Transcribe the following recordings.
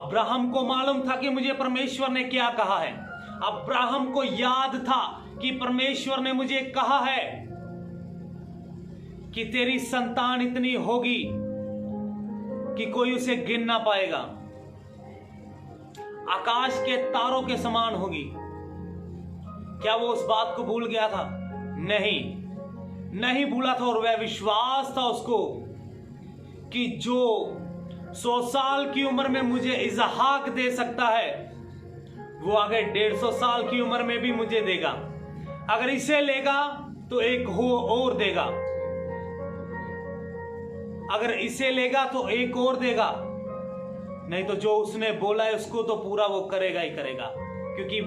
Abraham को मालूम था कि मुझे परमेश्वर ने क्या कहा है। अब्राहम को याद था कि परमेश्वर ने मुझे कहा है कि तेरी संतान इतनी होगी कि कोई उसे गिन ना पाएगा, आकाश के तारों के समान होगी। क्या वो उस बात को भूल गया था? नहीं भूला था। और वह विश्वास था उसको कि जो 100 साल की उम्र में मुझे इसहाक दे सकता है, वो आगे 150 साल की उम्र में भी मुझे देगा। अगर इसे लेगा तो एक हो और देगा, अगर इसे लेगा तो एक और देगा। नहीं तो जो उसने बोला है उसको तो पूरा वो करेगा ही करेगा, क्योंकि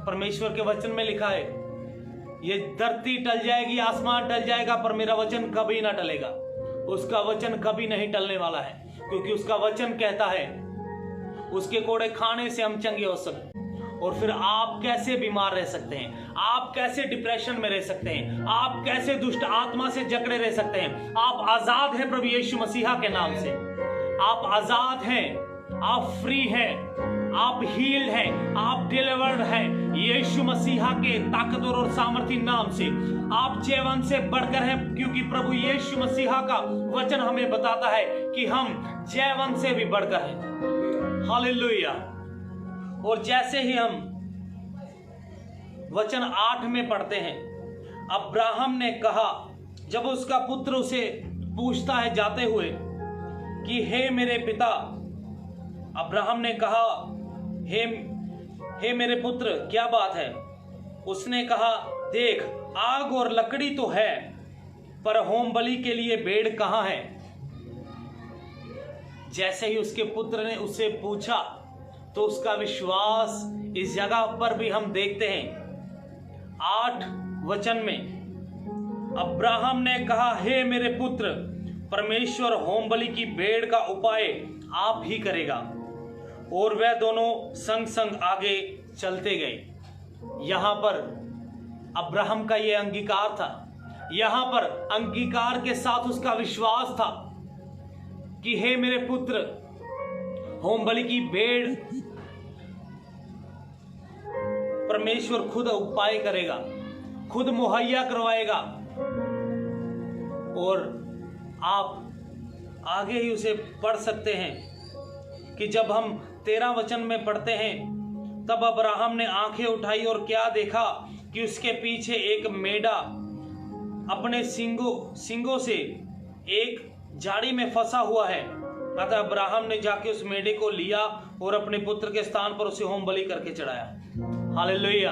परमेश्वर के वचन में लिखा है, ये धरती टल जाएगी, आसमान टल जाएगा, पर मेरा वचन कभी ना टलेगा। उसका वचन कभी नहीं टलने वाला है, क्योंकि उसका वचन कहता है उसके कोड़े खाने से हम चंगे हो सकते। और फिर आप कैसे बीमार रह सकते हैं, आप कैसे डिप्रेशन में रह सकते हैं, आप कैसे दुष्ट आत्मा से जकड़े रह सकते हैं। आप आजाद हैं प्रभु यीशु मसीहा के नाम से। आप आजाद हैं, आप फ्री हैं, आप हील्ड हैं, आप डिलीवर्ड हैं यीशु मसीहा के ताकतवर और सामर्थी नाम से। आप जयवंत से बढ़कर हैं, क्योंकि प्रभु यीशु मसीहा का वचन हमें बताता है कि हम जयवंत से भी बढ़कर हैं। हालेलुया। और जैसे ही हम वचन 8 में पढ़ते हैं, अब्राहम ने कहा, जब उसका पुत्र उसे पूछता है जाते हुए कि हे मेरे पिता, अब्राहम ने कहा, हे मेरे पुत्र, क्या बात है? उसने कहा, देख, आग और लकड़ी तो है, पर होम बलि के लिए भेड़ कहाँ है? जैसे ही उसके पुत्र ने उससे पूछा, तो उसका विश्वास इस जगह पर भी हम देखते हैं 8 वचन में। अब्राहम ने कहा, हे मेरे पुत्र, परमेश्वर होम बलि की भेड़ का उपाय आप ही करेगा। और वह दोनों संग संग आगे चलते गए। यहां पर अब्राहम का यह अंगीकार था, यहां पर अंगीकार के साथ उसका विश्वास था कि हे मेरे पुत्र, होम बलि की भेड़ परमेश्वर खुद उपाय करेगा, खुद मुहैया करवाएगा। और आप आगे ही उसे पढ़ सकते हैं कि जब हम 13 वचन में पढ़ते हैं, तब अब्राहम ने आंखें उठाई और क्या देखा कि उसके पीछे एक मेढ़ा अपने सींगों से एक झाड़ी में फंसा हुआ है। अतः अब्राहम ने जाके उस मेढ़े को लिया और अपने पुत्र के स्थान पर उसे होम बलि करके चढ़ाया। हालेलुया।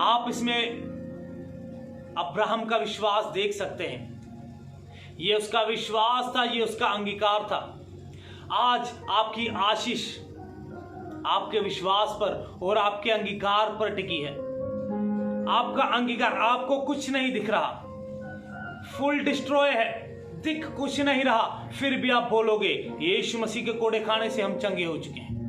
आप इसमें अब्राहम का विश्वास देख सकते हैं। यह उसका विश्वास था, यह उसका अंगीकार था। आज आपकी आशीष आपके विश्वास पर और आपके अंगीकार पर टिकी है। आपका अंगीकार, आपको कुछ नहीं दिख रहा, फुल डिस्ट्रॉय है, दिख कुछ नहीं रहा, फिर भी आप बोलोगे यीशु मसीह के कोड़े खाने से हम चंगे हो चुके हैं।